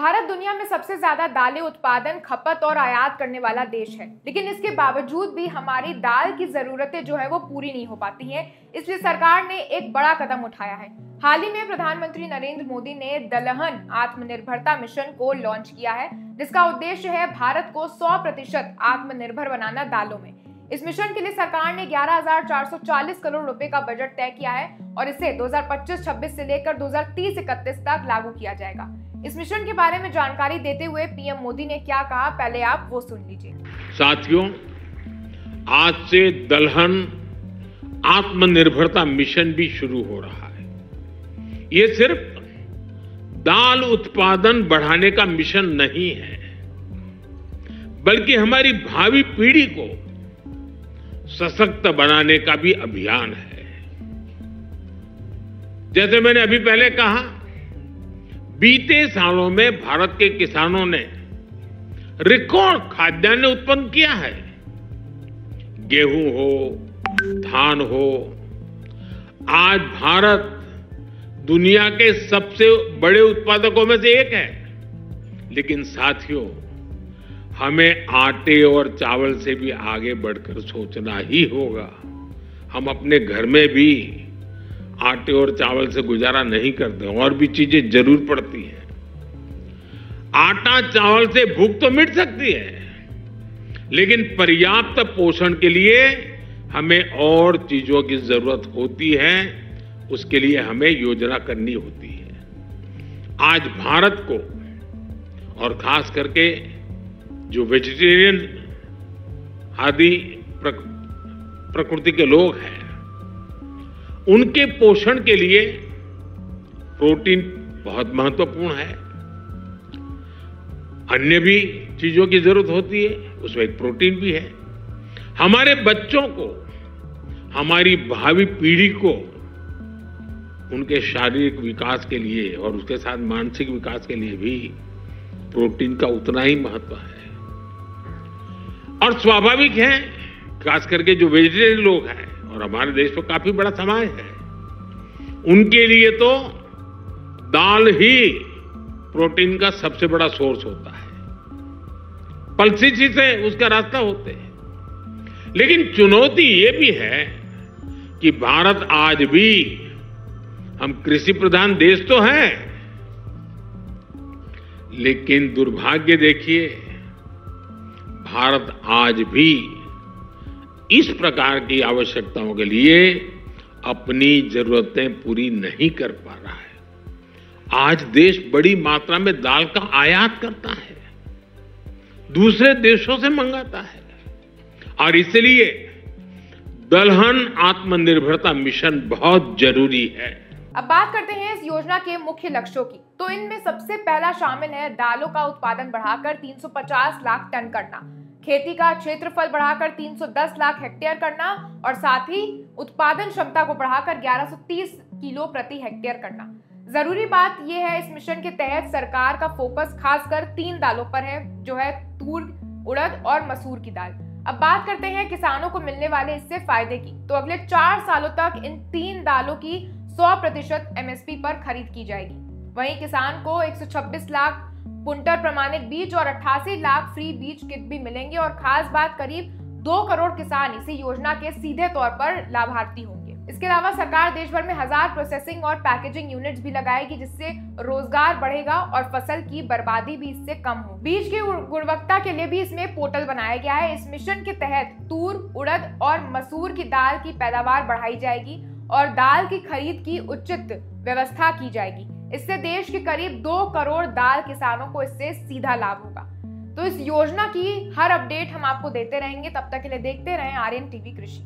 भारत दुनिया में सबसे ज्यादा दालें उत्पादन, खपत और आयात करने वाला देश है, लेकिन इसके बावजूद भी हमारी दाल की जरूरतें जो है वो पूरी नहीं हो पाती हैं। इसलिए सरकार ने एक बड़ा कदम उठाया है। हाल ही में प्रधानमंत्री नरेंद्र मोदी ने दलहन आत्मनिर्भरता मिशन को लॉन्च किया है, जिसका उद्देश्य है भारत को 100% आत्मनिर्भर बनाना दालों में। इस मिशन के लिए सरकार ने 11,440 करोड़ रुपए का बजट तय किया है और इसे 2025-26 से लेकर 2030-31 तक लागू किया जाएगा। इस मिशन के बारे में जानकारी देते हुए पीएम मोदी ने क्या कहा, पहले आप वो सुन लीजिए। साथियों, आज से दलहन आत्मनिर्भरता मिशन भी शुरू हो रहा है। ये सिर्फ दाल उत्पादन बढ़ाने का मिशन नहीं है, बल्कि हमारी भावी पीढ़ी को सशक्त बनाने का भी अभियान है। जैसे मैंने अभी पहले कहा, बीते सालों में भारत के किसानों ने रिकॉर्ड खाद्यान्न उत्पन्न किया है। गेहूं हो, धान हो, आज भारत दुनिया के सबसे बड़े उत्पादकों में से एक है। लेकिन साथियों, हमें आटे और चावल से भी आगे बढ़कर सोचना ही होगा। हम अपने घर में भी आटे और चावल से गुजारा नहीं करते, और भी चीजें जरूर पड़ती हैं। आटा चावल से भूख तो मिट सकती है, लेकिन पर्याप्त पोषण के लिए हमें और चीजों की जरूरत होती है। उसके लिए हमें योजना करनी होती है। आज भारत को, और खास करके जो वेजिटेरियन आदि प्रकृति के लोग हैं, उनके पोषण के लिए प्रोटीन बहुत महत्वपूर्ण है। अन्य भी चीजों की जरूरत होती है, उसमें एक प्रोटीन भी है। हमारे बच्चों को, हमारी भावी पीढ़ी को उनके शारीरिक विकास के लिए और उसके साथ मानसिक विकास के लिए भी प्रोटीन का उतना ही महत्व है। और स्वाभाविक है, खास करके जो वेजिटेरियन लोग हैं, और हमारे देश में काफी बड़ा समाज है, उनके लिए तो दाल ही प्रोटीन का सबसे बड़ा सोर्स होता है। पल्सेस से उसका रास्ता होते हैं। लेकिन चुनौती ये भी है कि भारत आज भी, हम कृषि प्रधान देश तो हैं, लेकिन दुर्भाग्य देखिए, भारत आज भी इस प्रकार की आवश्यकताओं के लिए अपनी जरूरतें पूरी नहीं कर पा रहा है। आज देश बड़ी मात्रा में दाल का आयात करता है, दूसरे देशों से मंगाता है, और इसलिए दलहन आत्मनिर्भरता मिशन बहुत जरूरी है। अब बात करते हैं इस योजना के मुख्य लक्ष्यों की। तो इनमें सबसे पहला शामिल है दालों का उत्पादन बढ़ाकर 350 लाख टन करना, खेती का क्षेत्रफल बढ़ाकर 310 लाख हेक्टेयर करना, और साथ ही उत्पादन क्षमता को बढ़ाकर 1130 किलो प्रति हेक्टेयर करना। जरूरी बात यह है, इस मिशन के तहत सरकार का फोकस खासकर 3 दालों पर है, जो है तूर, उड़द और मसूर की दाल। अब बात करते हैं किसानों को मिलने वाले इससे फायदे की। तो अगले 4 सालों तक इन 3 दालों की 100% एमएसपी पर खरीद की जाएगी। वहीं किसान को 126 लाख पुंटर प्रमाणित बीज और 88 लाख फ्री बीज किट भी मिलेंगे, और खास बात, करीब 2 करोड़ किसान इसी योजना के सीधे तौर पर लाभार्थी होंगे। इसके अलावा सरकार देश भर में 1000 प्रोसेसिंग और पैकेजिंग यूनिट्स भी लगाएगी, जिससे रोजगार बढ़ेगा और फसल की बर्बादी भी इससे कम हो। बीज की गुणवत्ता के लिए भी इसमें पोर्टल बनाया गया है। इस मिशन के तहत तूर, उड़द और मसूर की दाल की पैदावार बढ़ाई जाएगी और दाल की खरीद की उचित व्यवस्था की जाएगी। इससे देश के करीब 2 करोड़ दाल किसानों को इससे सीधा लाभ होगा। तो इस योजना की हर अपडेट हम आपको देते रहेंगे। तब तक के लिए देखते रहें आर्यन टीवी कृषि।